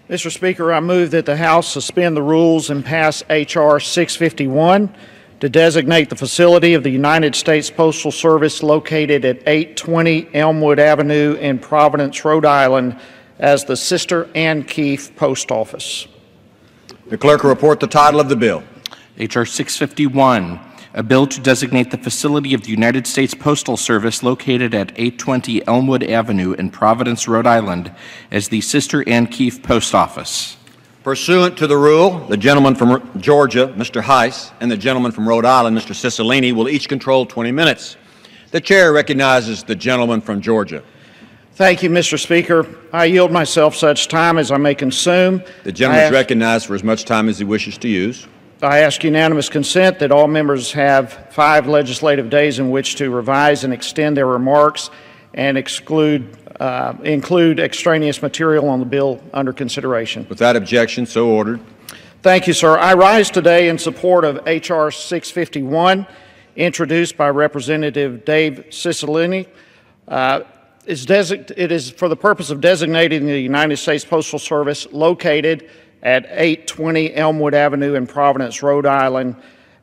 Mr. Speaker, I move that the House suspend the rules and pass H.R. 651 to designate the facility of the United States Postal Service located at 820 Elmwood Avenue in Providence, Rhode Island, as the Sister Ann Keefe Post Office. The clerk will report the title of the bill. H.R. 651, a bill to designate the facility of the United States Postal Service located at 820 Elmwood Avenue in Providence, Rhode Island, as the Sister Ann Keefe Post Office. Pursuant to the rule, the gentleman from Georgia, Mr. Heiss, and the gentleman from Rhode Island, Mr. Cicilline, will each control 20 minutes. The chair recognizes the gentleman from Georgia. Thank you, Mr. Speaker. I yield myself such time as I may consume. The gentleman is recognized for as much time as he wishes to use. I ask unanimous consent that all members have 5 legislative days in which to revise and extend their remarks and include extraneous material on the bill under consideration. Without objection, so ordered. Thank you, sir. I rise today in support of H.R. 651, introduced by Representative Dave Cicilline. It is for the purpose of designating the United States Postal Service located at 820 Elmwood Avenue in Providence, Rhode Island,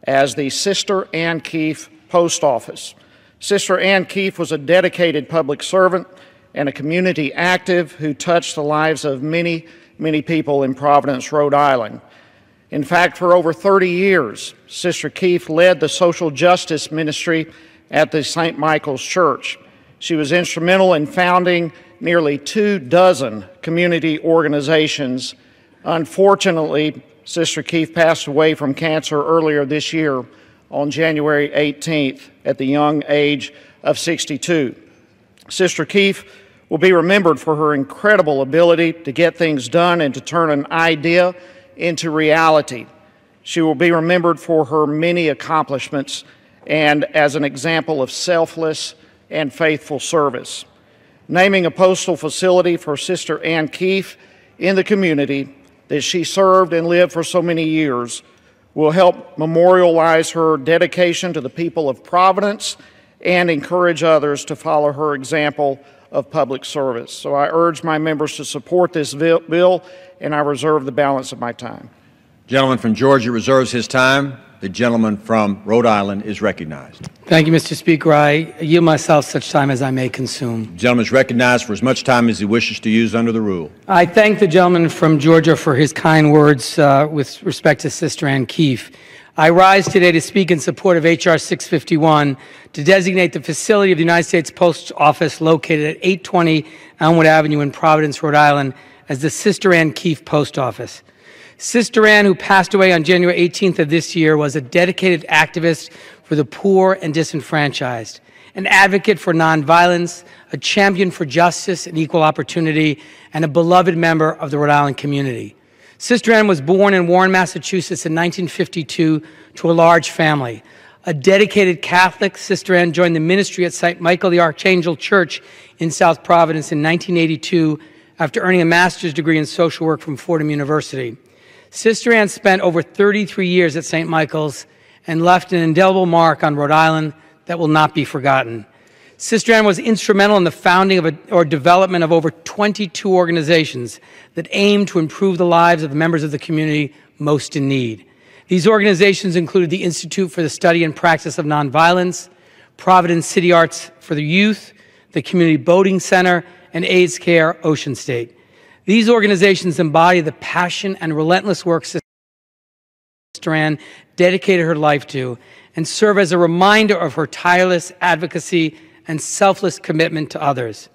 as the Sister Ann Keefe Post Office. Sister Ann Keefe was a dedicated public servant and a community active who touched the lives of many, many people in Providence, Rhode Island. In fact, for over 30 years, Sister Keefe led the social justice ministry at the St. Michael's Church. She was instrumental in founding nearly 24 community organizations. Unfortunately, Sister Keefe passed away from cancer earlier this year on January 18th at the young age of 62. Sister Keefe will be remembered for her incredible ability to get things done and to turn an idea into reality. She will be remembered for her many accomplishments and as an example of selfless and faithful service. Naming a postal facility for Sister Ann Keefe in the community that she served and lived for so many years will help memorialize her dedication to the people of Providence and encourage others to follow her example of public service. So I urge my members to support this bill, and I reserve the balance of my time. Gentleman from Georgia reserves his time. The gentleman from Rhode Island is recognized. Thank you, Mr. Speaker. I yield myself such time as I may consume. The gentleman is recognized for as much time as he wishes to use under the rule. I thank the gentleman from Georgia for his kind words with respect to Sister Ann Keefe. I rise today to speak in support of H.R. 651 to designate the facility of the United States Post Office located at 820 Elmwood Avenue in Providence, Rhode Island, as the Sister Ann Keefe Post Office. Sister Ann, who passed away on January 18th of this year, was a dedicated activist for the poor and disenfranchised, an advocate for nonviolence, a champion for justice and equal opportunity, and a beloved member of the Rhode Island community. Sister Ann was born in Warren, Massachusetts in 1952 to a large family. A dedicated Catholic, Sister Ann joined the ministry at St. Michael the Archangel Church in South Providence in 1982 after earning a master's degree in social work from Fordham University. Sister Ann spent over 33 years at St. Michael's and left an indelible mark on Rhode Island that will not be forgotten. Sister Ann was instrumental in the founding or development of over 22 organizations that aim to improve the lives of the members of the community most in need. These organizations included the Institute for the Study and Practice of Nonviolence, Providence City Arts for the Youth, the Community Boating Center, and AIDS Care Ocean State. These organizations embody the passion and relentless work Sister Ann dedicated her life to and serve as a reminder of her tireless advocacy and selfless commitment to others.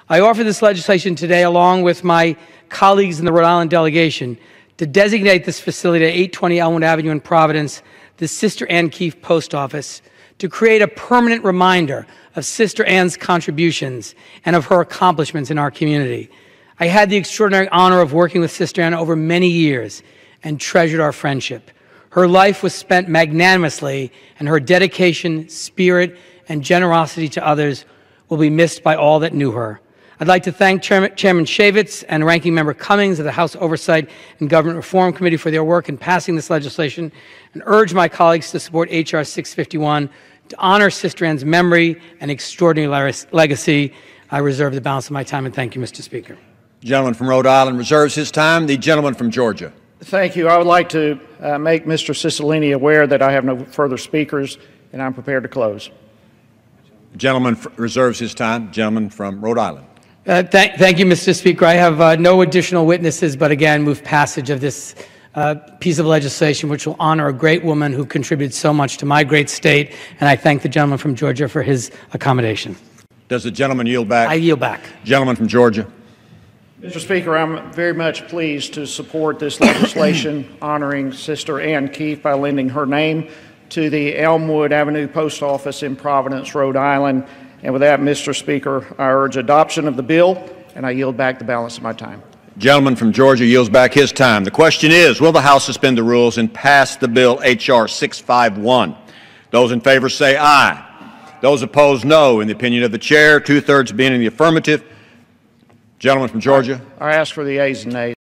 I offer this legislation today along with my colleagues in the Rhode Island delegation to designate this facility at 820 Elmwood Avenue in Providence, the Sister Ann Keefe Post Office, to create a permanent reminder of Sister Ann's contributions and of her accomplishments in our community. I had the extraordinary honor of working with Sister Ann over many years and treasured our friendship. Her life was spent magnanimously, and her dedication, spirit, and generosity to others will be missed by all that knew her. I'd like to thank Chairman Shavitz and Ranking Member Cummings of the House Oversight and Government Reform Committee for their work in passing this legislation, and urge my colleagues to support H.R. 651 to honor Sister Ann's memory and extraordinary legacy. I reserve the balance of my time, and thank you, Mr. Speaker. The gentleman from Rhode Island reserves his time. The gentleman from Georgia. Thank you. I would like to make Mr. Cicilline aware that I have no further speakers, and I'm prepared to close. The gentleman reserves his time. Gentleman from Rhode Island. Thank you, Mr. Speaker. I have no additional witnesses, but again, move passage of this piece of legislation which will honor a great woman who contributed so much to my great state, and I thank the gentleman from Georgia for his accommodation. Does the gentleman yield back? I yield back. Gentleman from Georgia. Mr. Speaker, I'm very much pleased to support this legislation honoring Sister Ann Keefe by lending her name to the Elmwood Avenue Post Office in Providence, Rhode Island. And with that, Mr. Speaker, I urge adoption of the bill, and I yield back the balance of my time. Gentleman from Georgia yields back his time. The question is, will the House suspend the rules and pass the bill H.R. 651? Those in favor say aye. Those opposed, no. In the opinion of the chair, 2/3 being in the affirmative. Gentleman from Georgia. I ask for the ayes and nays.